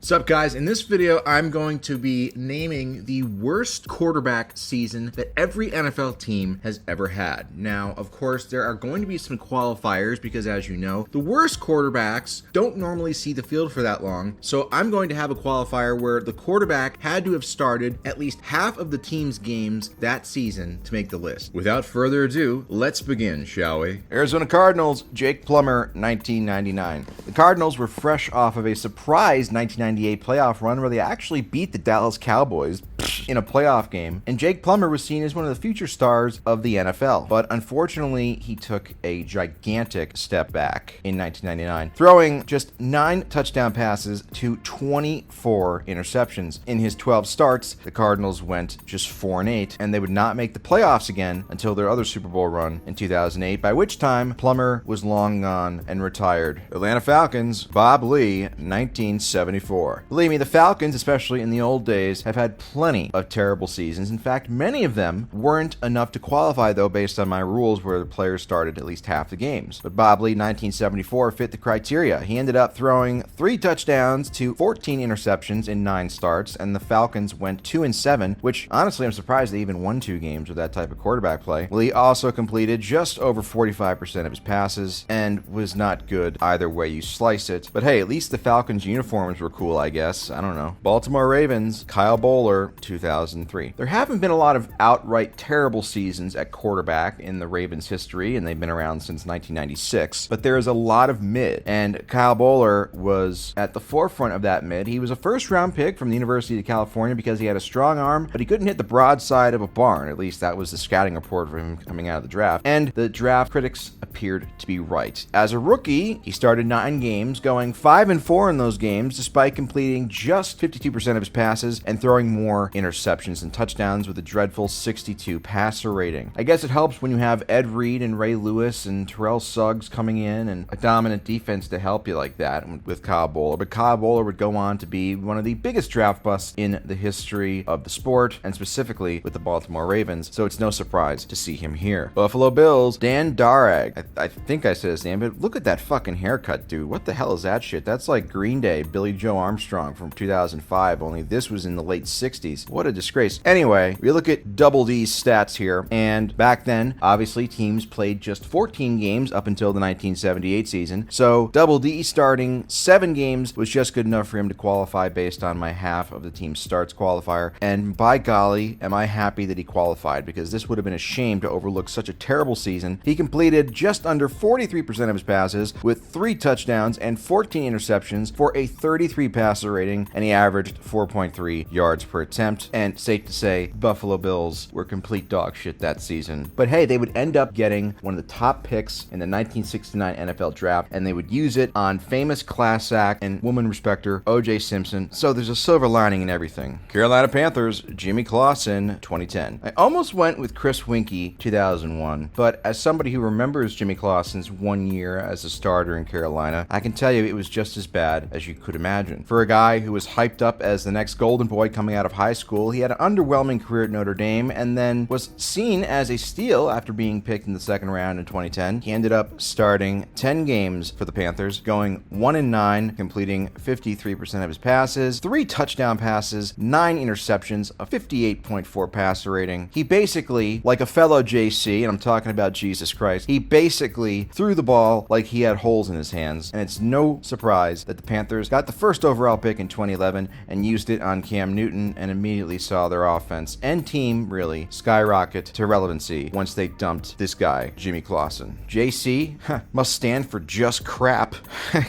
What's up, guys? In this video, I'm going to be naming the worst quarterback season that every NFL team has ever had. Now, of course, there are going to be some qualifiers because, as you know, the worst quarterbacks don't normally see the field for that long. So I'm going to have a qualifier where the quarterback had to have started at least half of the team's games that season to make the list. Without further ado, let's begin, shall we? Arizona Cardinals, Jake Plummer, 1999. The Cardinals were fresh off of a surprise 1998 playoff run where they actually beat the Dallas Cowboys in a playoff game, and Jake Plummer was seen as one of the future stars of the NFL. But unfortunately, he took a gigantic step back in 1999, throwing just 9 touchdown passes to 24 interceptions. In his 12 starts, the Cardinals went just 4-8, and they would not make the playoffs again until their other Super Bowl run in 2008, by which time Plummer was long gone and retired. Atlanta Falcons, Bob Lee, 1974. Believe me, the Falcons, especially in the old days, have had plenty of terrible seasons. In fact, many of them weren't enough to qualify, though, based on my rules where the players started at least half the games. But Bob Lee, 1974, fit the criteria. He ended up throwing 3 touchdowns to 14 interceptions in 9 starts, and the Falcons went 2-7, which honestly I'm surprised they even won 2 games with that type of quarterback play. Lee also completed just over 45% of his passes and was not good either way you slice it. But hey, at least the Falcons uniforms were cool, I guess. I don't know. Baltimore Ravens, Kyle Bowler, 2003. There haven't been a lot of outright terrible seasons at quarterback in the Ravens' history, and they've been around since 1996, but there is a lot of mid, and Kyle Bowler was at the forefront of that mid. He was a first-round pick from the University of California because he had a strong arm, but he couldn't hit the broadside of a barn. At least that was the scouting report for him coming out of the draft, and the draft critics appeared to be right. As a rookie, he started 9 games, going 5-4 in those games, despite completing just 52% of his passes and throwing more interceptions and touchdowns with a dreadful 62 passer rating. I guess it helps when you have Ed Reed and Ray Lewis and Terrell Suggs coming in and a dominant defense to help you like that with Kyle Bowler. But Kyle Bowler would go on to be one of the biggest draft busts in the history of the sport, and specifically with the Baltimore Ravens, so it's no surprise to see him here. Buffalo Bills, Dan Darag. I think I said his name, but look at that fucking haircut, dude. What the hell is that shit? That's like Green Day, Billy Joe Armstrong from 2005, only this was in the late 60s. What a disgrace. Anyway, we look at Double D's stats here, and back then, obviously, teams played just 14 games up until the 1978 season, so Double D starting 7 games was just good enough for him to qualify based on my half of the team's starts qualifier, and by golly, am I happy that he qualified, because this would have been a shame to overlook such a terrible season. He completed just under 43% of his passes with 3 touchdowns and 14 interceptions for a 33 passer rating, and he averaged 4.3 yards per attempt. And safe to say, Buffalo Bills were complete dog shit that season. But hey, they would end up getting one of the top picks in the 1969 NFL draft, and they would use it on famous class act and woman respecter O.J. Simpson. So there's a silver lining in everything. Carolina Panthers, Jimmy Clausen, 2010. I almost went with Chris Winkie, 2001, but as somebody who remembers Jimmy Clausen's 1 year as a starter in Carolina, I can tell you it was just as bad as you could imagine. For a guy who was hyped up as the next golden boy coming out of high school, he had an underwhelming career at Notre Dame and then was seen as a steal after being picked in the second round in 2010. He ended up starting 10 games for the Panthers, going 1-9, completing 53% of his passes, 3 touchdown passes, 9 interceptions, a 58.4 passer rating. He basically, like a fellow JC, and I'm talking about Jesus Christ, he basically threw the ball like he had holes in his hands, and it's no surprise that the Panthers got the first overall pick in 2011 and used it on Cam Newton and immediately saw their offense and team really skyrocket to relevancy once they dumped this guy, Jimmy Clausen. JC must stand for just crap.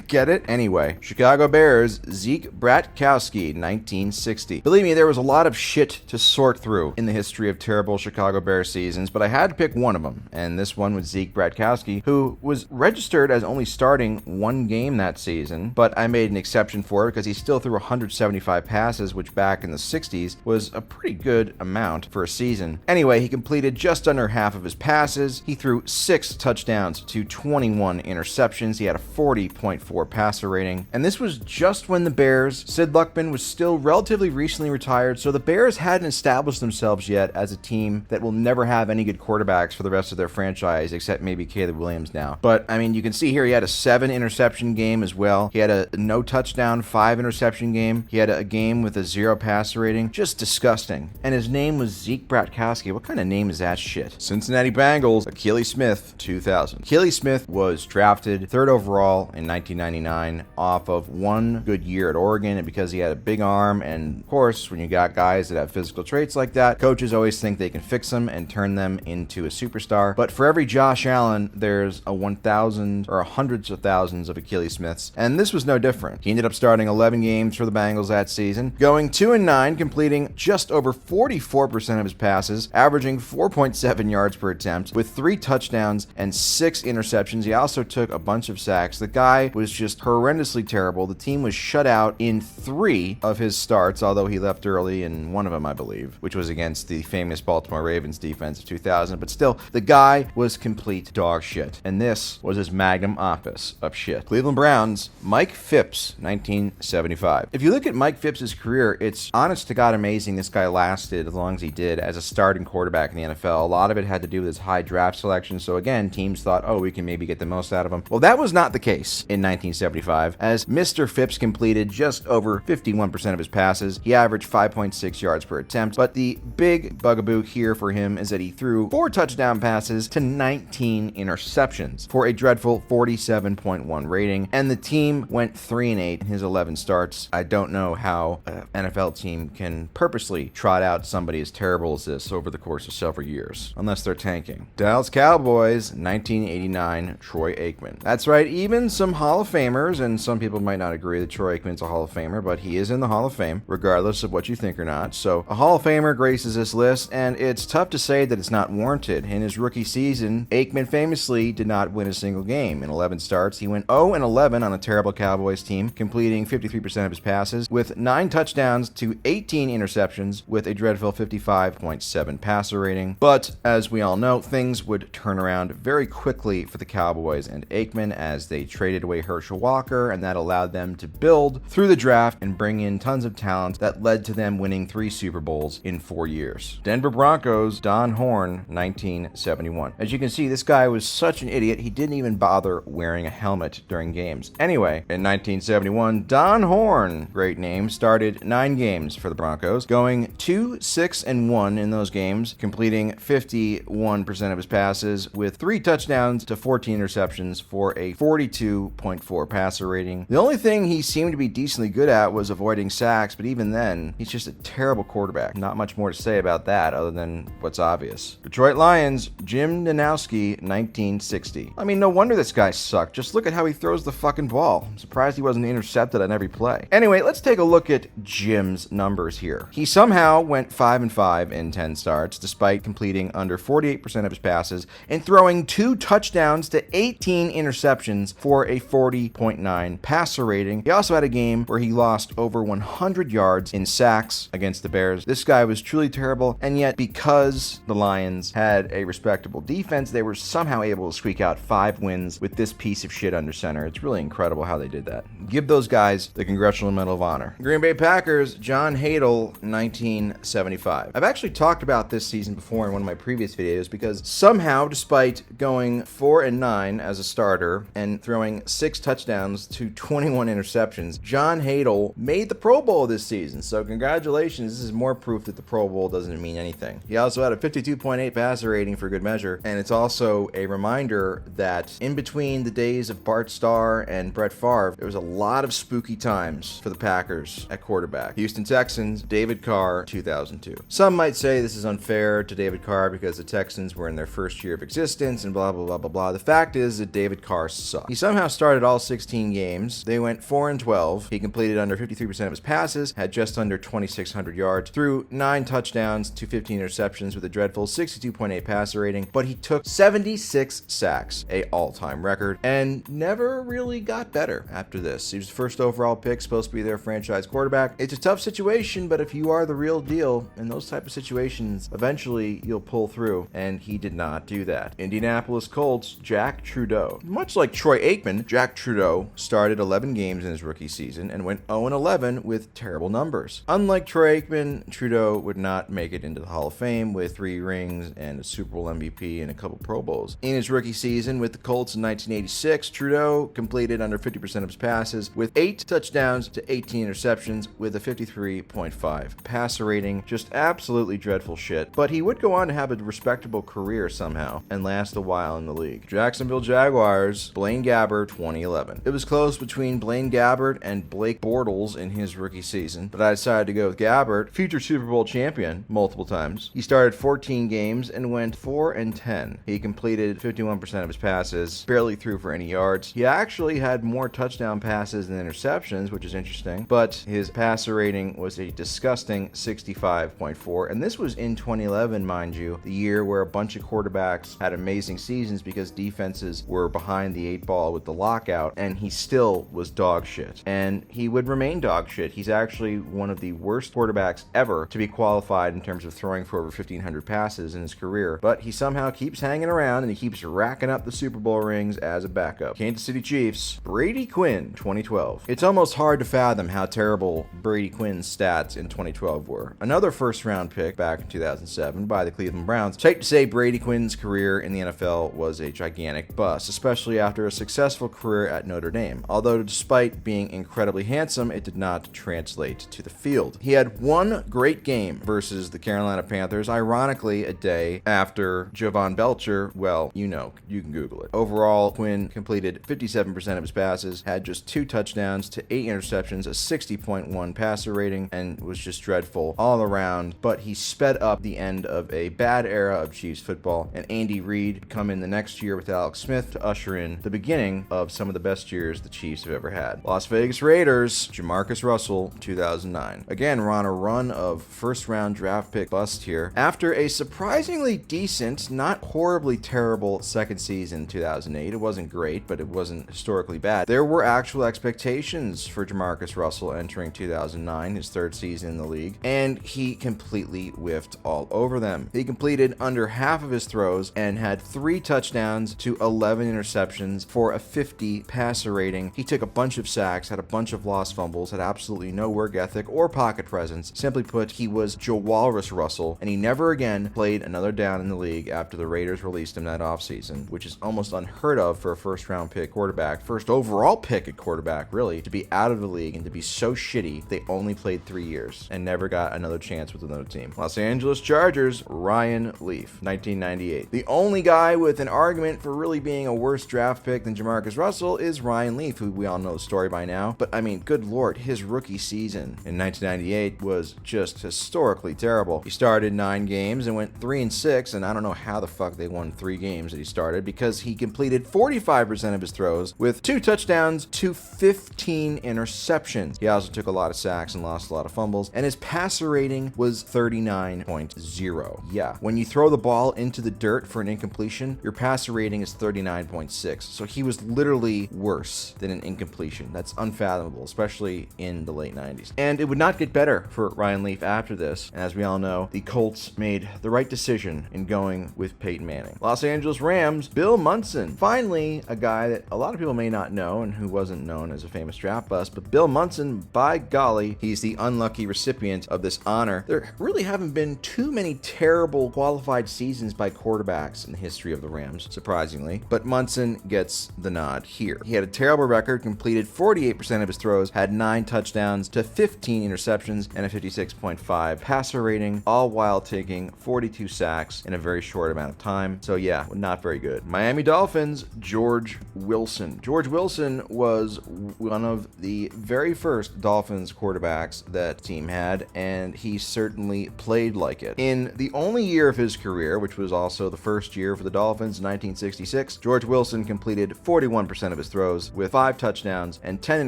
Get it? Anyway, Chicago Bears, Zeke Bratkowski, 1960. Believe me, there was a lot of shit to sort through in the history of terrible Chicago Bears seasons, but I had to pick one of them, and this one was Zeke Bratkowski, who was registered as only starting 1 game that season, but I made an exception for it because he still threw 175 passes, which back in the 60s was was a pretty good amount for a season. Anyway, he completed just under half of his passes. He threw 6 touchdowns to 21 interceptions. He had a 40.4 passer rating. And this was just when the Bears, Sid Luckman was still relatively recently retired, so the Bears hadn't established themselves yet as a team that will never have any good quarterbacks for the rest of their franchise, except maybe Caleb Williams now. But, I mean, you can see here he had a 7 interception game as well. He had a no touchdown, 5 interception game. He had a game with a 0 passer rating. Just disgusting. And his name was Zeke Bratkowski. What kind of name is that shit? Cincinnati Bengals, Akili Smith, 2000. Akili Smith was drafted 3rd overall in 1999 off of one good year at Oregon, and because he had a big arm, and of course, when you got guys that have physical traits like that, coaches always think they can fix them and turn them into a superstar. But for every Josh Allen, there's a 1,000 or hundreds of thousands of Akili Smiths, and this was no different. He ended up starting 11 games for the Bengals that season, going 2-9, completing just over 44% of his passes, averaging 4.7 yards per attempt, with 3 touchdowns and 6 interceptions. He also took a bunch of sacks. The guy was just horrendously terrible. The team was shut out in 3 of his starts, although he left early in one of them, I believe, which was against the famous Baltimore Ravens defense of 2000. But still, the guy was complete dog shit. And this was his magnum opus of shit. Cleveland Browns, Mike Phipps, 1975. If you look at Mike Phipps' career, it's honest to God amazing this guy lasted as long as he did as a starting quarterback in the NFL. A lot of it had to do with his high draft selection. So again, teams thought, oh, we can maybe get the most out of him. Well, that was not the case in 1975, as Mr. Phipps completed just over 51% of his passes. He averaged 5.6 yards per attempt, but the big bugaboo here for him is that he threw 4 touchdown passes to 19 interceptions for a dreadful 47.1 rating, and the team went 3-8 in his 11 starts. I don't know how an NFL team can purposely trot out somebody as terrible as this over the course of several years, unless they're tanking. Dallas Cowboys, 1989, Troy Aikman. That's right, even some Hall of Famers, and some people might not agree that Troy Aikman's a Hall of Famer, but he is in the Hall of Fame, regardless of what you think or not. So a Hall of Famer graces this list, and it's tough to say that it's not warranted. In his rookie season, Aikman famously did not win a single game. In 11 starts, he went 0-11 on a terrible Cowboys team, completing 53% of his passes, with 9 touchdowns to 18 interceptions, with a dreadful 55.7 passer rating. But, as we all know, things would turn around very quickly for the Cowboys and Aikman as they traded away Herschel Walker, and that allowed them to build through the draft and bring in tons of talent that led to them winning 3 Super Bowls in 4 years. Denver Broncos, Don Horn, 1971. As you can see, this guy was such an idiot, he didn't even bother wearing a helmet during games. Anyway, in 1971, Don Horn, great name, started 9 games for the Broncos, going 2-6-1 in those games, completing 51% of his passes, with 3 touchdowns to 14 interceptions for a 42.4 passer rating. The only thing he seemed to be decently good at was avoiding sacks, but even then, he's just a terrible quarterback. Not much more to say about that other than what's obvious. Detroit Lions, Jim Nanowski, 1960. I mean, no wonder this guy sucked. Just look at how he throws the fucking ball. I'm surprised he wasn't intercepted on every play. Anyway, let's take a look at Jim's numbers here. He somehow went 5-5 in 10 starts, despite completing under 48% of his passes and throwing 2 touchdowns to 18 interceptions for a 40.9 passer rating. He also had a game where he lost over 100 yards in sacks against the Bears. This guy was truly terrible, and yet because the Lions had a respectable defense, they were somehow able to squeak out 5 wins with this piece of shit under center. It's really incredible how they did that. Give those guys the Congressional Medal of Honor. Green Bay Packers, John Hadel, 1975. I've actually talked about this season before in one of my previous videos because somehow, despite going 4-9 as a starter and throwing 6 touchdowns to 21 interceptions, John Hadel made the Pro Bowl this season. So congratulations, this is more proof that the Pro Bowl doesn't mean anything. He also had a 52.8 passer rating for good measure, and it's also a reminder that in between the days of Bart Starr and Brett Favre, there was a lot of spooky times for the Packers at quarterback. Houston Texans, David Carr, 2002. Some might say this is unfair to David Carr because the Texans were in their first year of existence and blah, blah, blah, blah, blah. The fact is that David Carr sucked. He somehow started all 16 games. They went 4-12. He completed under 53% of his passes, had just under 2,600 yards, threw 9 touchdowns to 15 interceptions with a dreadful 62.8 passer rating, but he took 76 sacks, a all-time record, and never really got better after this. He was the first overall pick, supposed to be their franchise quarterback. It's a tough situation, but if if you are the real deal in those type of situations, eventually you'll pull through, and he did not do that. Indianapolis Colts, Jack Trudeau. Much like Troy Aikman, Jack Trudeau started 11 games in his rookie season and went 0-11 with terrible numbers. Unlike Troy Aikman, Trudeau would not make it into the Hall of Fame with 3 rings and a Super Bowl MVP and a couple Pro Bowls. In his rookie season with the Colts in 1986, Trudeau completed under 50% of his passes with 8 touchdowns to 18 interceptions with a 53.5 passer rating. Just absolutely dreadful shit. But he would go on to have a respectable career somehow and last a while in the league. Jacksonville Jaguars, Blaine Gabbert, 2011. It was close between Blaine Gabbert and Blake Bortles in his rookie season, but I decided to go with Gabbert, future Super Bowl champion multiple times. He started 14 games and went 4-10. He completed 51% of his passes, barely threw for any yards. He actually had more touchdown passes than interceptions, which is interesting, but his passer rating was a disgusting 65.4, and this was in 2011, mind you, the year where a bunch of quarterbacks had amazing seasons because defenses were behind the 8 ball with the lockout, and he still was dog shit. And he would remain dog shit. He's actually one of the worst quarterbacks ever to be qualified in terms of throwing for over 1,500 passes in his career, but he somehow keeps hanging around and he keeps racking up the Super Bowl rings as a backup. Kansas City Chiefs, Brady Quinn, 2012. It's almost hard to fathom how terrible Brady Quinn's stats in 2012 were. Another first-round pick back in 2007 by the Cleveland Browns. Safe to say Brady Quinn's career in the NFL was a gigantic bust, especially after a successful career at Notre Dame. Although despite being incredibly handsome, it did not translate to the field. He had one great game versus the Carolina Panthers, ironically a day after Jovan Belcher, well, you know, you can Google it. Overall, Quinn completed 57% of his passes, had just 2 touchdowns to 8 interceptions, a 60.1 passer rating, and was just dreadful all around, but he sped up the end of a bad era of Chiefs football, and Andy Reid would come in the next year with Alex Smith to usher in the beginning of some of the best years the Chiefs have ever had. Las Vegas Raiders, Jamarcus Russell, 2009. Again, we're on a run of first-round draft pick bust here. After a surprisingly decent, not horribly terrible second season in 2008, it wasn't great, but it wasn't historically bad. There were actual expectations for Jamarcus Russell entering 2009, his 3rd season in the league, and he completely whiffed all over them. He completed under half of his throws and had 3 touchdowns to 11 interceptions for a 50 passer rating. He took a bunch of sacks, had a bunch of lost fumbles, had absolutely no work ethic or pocket presence. Simply put, he was Joe Walrus Russell, and he never again played another down in the league after the Raiders released him that offseason, which is almost unheard of for a first-round pick quarterback, first overall pick at quarterback, really, to be out of the league and to be so shitty they only played 3 years and never got another chance with another team. Los Angeles Chargers, Ryan Leaf, 1998. The only guy with an argument for really being a worse draft pick than Jamarcus Russell is Ryan Leaf, who we all know the story by now, but I mean, good lord, his rookie season in 1998 was just historically terrible. He started 9 games and went 3-6, and I don't know how the fuck they won 3 games that he started, because he completed 45% of his throws with 2 touchdowns to 15 interceptions. He also took a lot of sacks and lost a lot of fumbles, and his passer rating was 39.0. Yeah, when you throw the ball into the dirt for an incompletion, your passer rating is 39.6. So he was literally worse than an incompletion. That's unfathomable, especially in the late 90s. And it would not get better for Ryan Leaf after this. And as we all know, the Colts made the right decision in going with Peyton Manning. Los Angeles Rams, Bill Munson. Finally, a guy that a lot of people may not know and who wasn't known as a famous draft bust, but Bill Munson, by golly, he's the unlucky recipient of this honor. There really haven't been too many terrible qualified seasons by quarterbacks in the history of the Rams, surprisingly, but Munson gets the nod here. He had a terrible record, completed 48% of his throws, had 9 touchdowns to 15 interceptions, and a 56.5 passer rating, all while taking 42 sacks in a very short amount of time. So yeah, not very good. Miami Dolphins, George Wilson. George Wilson was one of the very first Dolphins quarterbacks that team had, and he certainly played like it. In the only year of his career, which was also the first year for the Dolphins, 1966, George Wilson completed 41% of his throws with 5 touchdowns and 10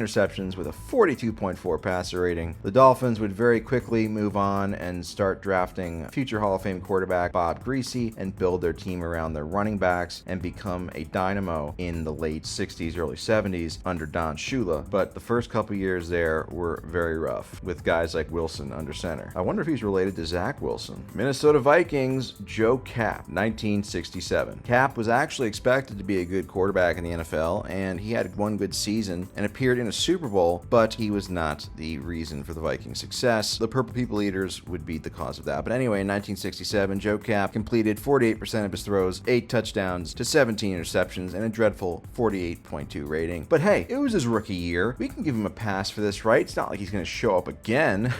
interceptions with a 42.4 passer rating. The Dolphins would very quickly move on and start drafting future Hall of Fame quarterback Bob Greasy and build their team around their running backs and become a dynamo in the late 60s, early 70s under Don Shula. But the first couple years there were very rough, with guys like Wilson under center. I wonder if he's related to Zach Wilson. Minnesota Vikings, Joe Kapp, 1967. Kapp was actually expected to be a good quarterback in the NFL, and he had one good season and appeared in a Super Bowl, but he was not the reason for the Vikings' success. The Purple People Eaters would be the cause of that. But anyway, in 1967, Joe Kapp completed 48% of his throws, 8 touchdowns to 17 interceptions, and a dreadful 48.2 rating. But hey, it was his rookie year. We can give him a pass for this, right? It's not like he's going to show up again.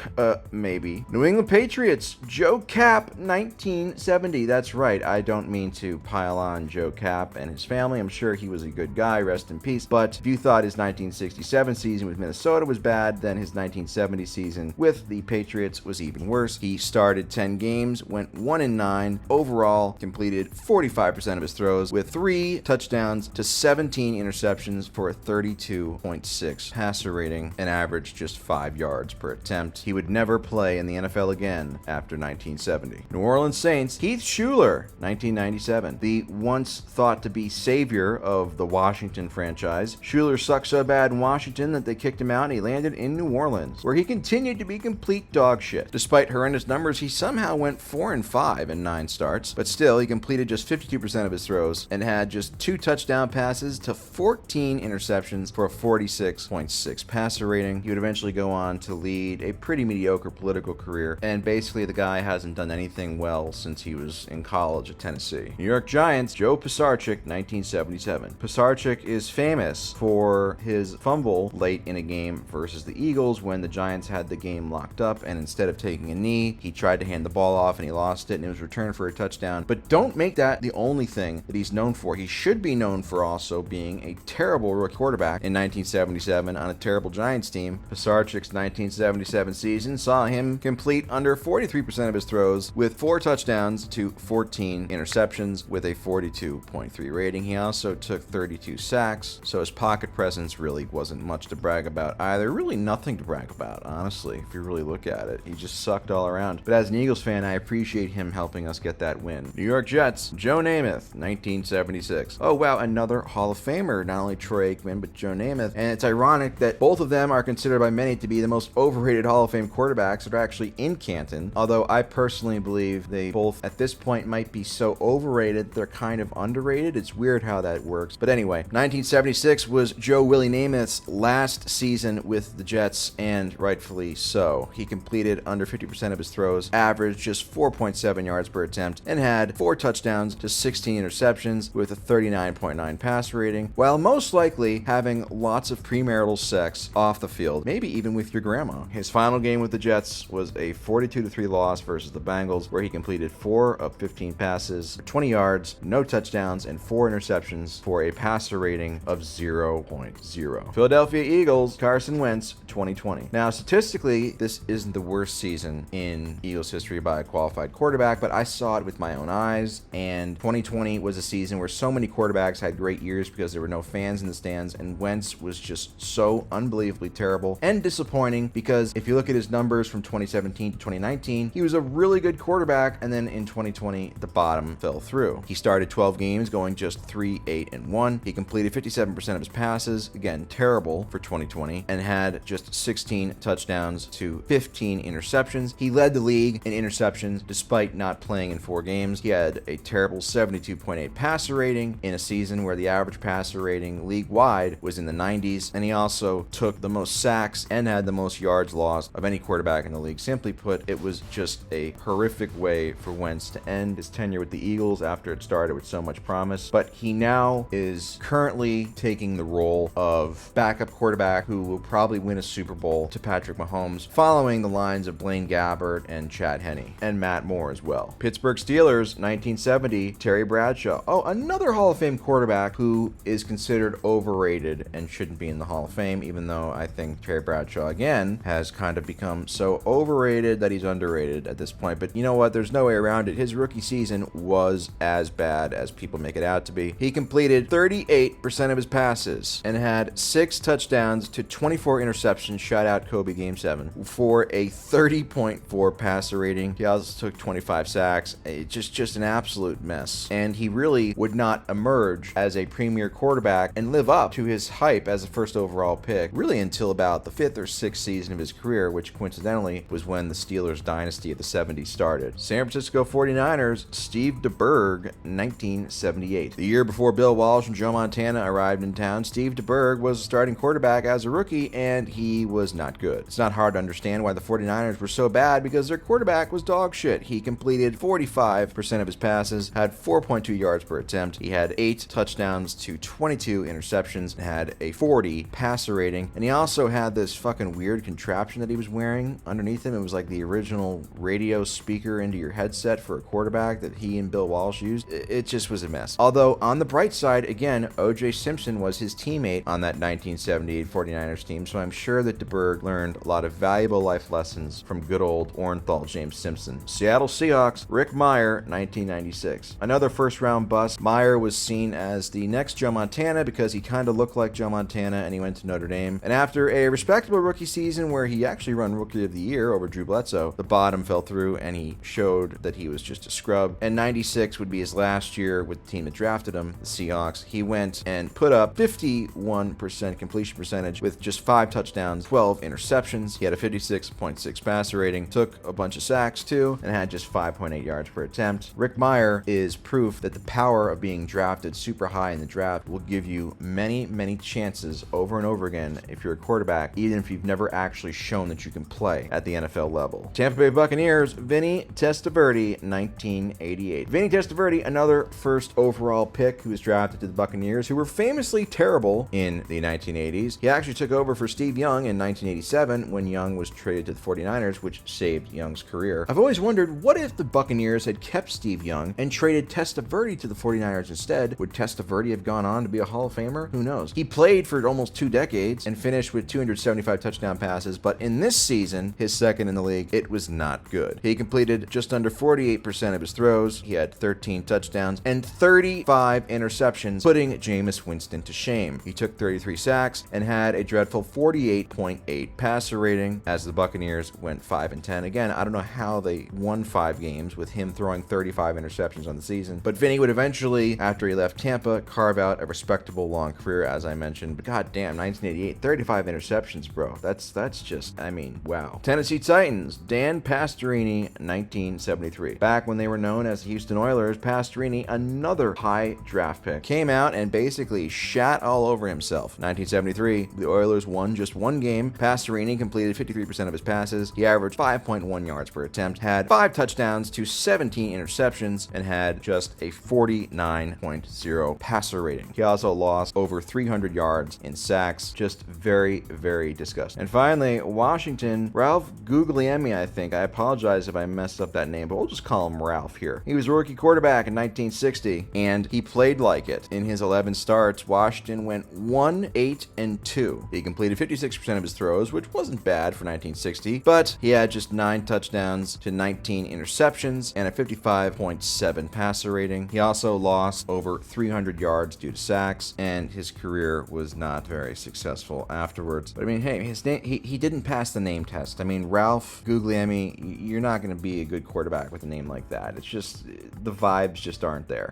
Maybe. New England Patriots, Joe Kapp, 1970. That's right. I don't mean to pile on Joe Kapp and his family. I'm sure he was a good guy, rest in peace. But if you thought his 1967 season with Minnesota was bad, then his 1970 season with the Patriots was even worse. He started 10 games, went 1-9, overall completed 45% of his throws with 3 touchdowns to 17 interceptions for a 32.6 passer rating and averaged just 5 yards per attempt. He would never play in the NFL again after 1970. New Orleans Saints, Heath Shuler, 1997. The once thought to be savior of the Washington franchise. Shuler sucked so bad in Washington that they kicked him out and he landed in New Orleans, where he continued to be complete dog shit. Despite horrendous numbers, he somehow went 4-5 in 9 starts, but still he completed just 52% of his throws and had just 2 touchdown passes to 14 interceptions for a 46.6 passer rating. He would eventually go on to lead a pretty mediocre political career, and basically the guy hasn't done anything well since he was in college at Tennessee. New York Giants, Joe Pisarcik, 1977. Pisarcik is famous for his fumble late in a game versus the Eagles when the Giants had the game locked up, and instead of taking a knee, he tried to hand the ball off and he lost it, and it was returned for a touchdown. But don't make that the only thing that he's known for. He should be known for also being a terrible rookie quarterback in 1977 on a terrible Giants team. Pisarcik's 1977 season saw him complete under 43% of his throws with 4 touchdowns to 14 interceptions with a 42.3 rating. He also took 32 sacks, so his pocket presence really wasn't much to brag about either. Really nothing to brag about, honestly, if you really look at it. He just sucked all around. But as an Eagles fan, I appreciate him helping us get that win. New York Jets, Joe Namath, 1976. Oh wow, another Hall of Famer, not only Troy Aikman, but Joe Namath. And it's ironic that both of them are considered by many to be the most overrated Hall of Fame quarterbacks that are actually in Canton, although I personally believe they both at this point might be so overrated they're kind of underrated. It's weird how that works. But anyway, 1976 was Joe Willie Namath's last season with the Jets, and rightfully so. He completed under 50% of his throws, averaged just 4.7 yards per attempt, and had 4 touchdowns to 16 interceptions with a 39.9 pass rating, while most likely having lots of premarital sex off the field, maybe even with your grandma. His final game with the Jets was a 42-3 loss versus the Bengals, where he completed 4 of 15 passes for 20 yards, no touchdowns, and 4 interceptions for a passer rating of 0.0. Philadelphia Eagles, Carson Wentz, 2020. Now, statistically, this isn't the worst season in Eagles history by a qualified quarterback, but I saw it with my own eyes, and 2020 was a season where so many quarterbacks had great years because there were no fans in the stands, and Wentz was just so unbelievably terrible and disappointing because if you look at his numbers from 2017 to 2019, he was a really good quarterback, and then in 2020, the bottom fell through. He started 12 games going just 3-8-1. He completed 57% of his passes, again, terrible for 2020, and had just 16 touchdowns to 15 interceptions. He led the league in interceptions despite not playing in 4 games. He had a terrible 72.8 passer rating in a season where the average passer rating league-wide was in the 90s, and he also took the most sacks and had the most yards lost of any quarterback in the league. Simply put, it was just a horrific way for Wentz to end his tenure with the Eagles after it started with so much promise. But he now is currently taking the role of backup quarterback who will probably win a Super Bowl to Patrick Mahomes, following the lines of Blaine Gabbert and Chad Henne, and Matt Moore as well. Pittsburgh Steelers, 1970, Terry Bradshaw. Oh, another Hall of Fame quarterback who is considered overrated and shouldn't be in the Hall of Fame, even though I think Terry Bradshaw, again, has kind of become so overrated that he's underrated at this point. But you know what? There's no way around it. His rookie season was as bad as people make it out to be. He completed 38% of his passes and had 6 touchdowns to 24 interceptions, shout out Kobe Game 7, for a 30.4 passer rating. He also took 25 sacks. It's just an absolute mess. And he really would not emerge as a premier quarterback and live up to his hype as a first overall pick really until about the 5th or 6th season of his career, which which coincidentally was when the Steelers dynasty of the 70s started. San Francisco 49ers, Steve DeBerg, 1978. The year before Bill Walsh and Joe Montana arrived in town, Steve DeBerg was starting quarterback as a rookie, and he was not good. It's not hard to understand why the 49ers were so bad, because their quarterback was dog shit. He completed 45% of his passes, had 4.2 yards per attempt. He had 8 touchdowns to 22 interceptions, and had a 40 passer rating. And he also had this fucking weird contraption that he was wearing underneath him. It was like the original radio speaker into your headset for a quarterback that he and Bill Walsh used. It just was a mess. Although, on the bright side, again, O.J. Simpson was his teammate on that 1978 49ers team, so I'm sure that DeBerg learned a lot of valuable life lessons from good old Orenthal James Simpson. Seattle Seahawks, Rick Meyer, 1996. Another first-round bust. Meyer was seen as the next Joe Montana because he kind of looked like Joe Montana, and he went to Notre Dame. And after a respectable rookie season where he actually won Rookie of the Year over Drew Bledsoe, the bottom fell through, and he showed that he was just a scrub. And 96 would be his last year with the team that drafted him, the Seahawks. He went and put up 51% completion percentage with just 5 touchdowns, 12 interceptions. He had a 56.6 passer rating, took a bunch of sacks too, and had just 5.8 yards per attempt. Rick Meyer is proof that the power of being drafted super high in the draft will give you many, many chances over and over again if you're a quarterback, even if you've never actually shown that you can play at the NFL level. Tampa Bay Buccaneers, Vinny Testaverde, 1988. Vinny Testaverde, another first overall pick who was drafted to the Buccaneers, who were famously terrible in the 1980s. He actually took over for Steve Young in 1987 when Young was traded to the 49ers, which saved Young's career. I've always wondered, what if the Buccaneers had kept Steve Young and traded Testaverde to the 49ers instead? Would Testaverde have gone on to be a Hall of Famer? Who knows? He played for almost 2 decades and finished with 275 touchdown passes, but in this season, his second in the league, it was not good. He completed just under 48% of his throws. He had 13 touchdowns and 35 interceptions, putting Jameis Winston to shame. He took 33 sacks and had a dreadful 48.8 passer rating as the Buccaneers went 5-10. Again, I don't know how they won 5 games with him throwing 35 interceptions on the season, but Vinny would eventually, after he left Tampa, carve out a respectable long career, as I mentioned. But goddamn, 1988, 35 interceptions, bro. That's just, I mean, wow. Tennessee Titans, Dan Pastorini, 1973. Back when they were known as the Houston Oilers, Pastorini, another high draft pick, came out and basically shat all over himself. 1973, the Oilers won just 1 game. Pastorini completed 53% of his passes. He averaged 5.1 yards per attempt, had 5 touchdowns to 17 interceptions, and had just a 49.0 passer rating. He also lost over 300 yards in sacks. Just very, very disgusting. And finally, Washington, Ralph Guglielmi, I think. I apologize if I messed up that name, but we'll just call him Ralph here. He was a rookie quarterback in 1960, and he played like it. In his 11 starts, Washington went 1-8-2. He completed 56% of his throws, which wasn't bad for 1960, but he had just 9 touchdowns to 19 interceptions and a 55.7 passer rating. He also lost over 300 yards due to sacks, and his career was not very successful afterwards. But I mean, hey, his name, he didn't pass the name test. I mean, Ralph Guglielmi, you're not going to be a good quarterback with a name like that. It's just, the vibes just aren't there.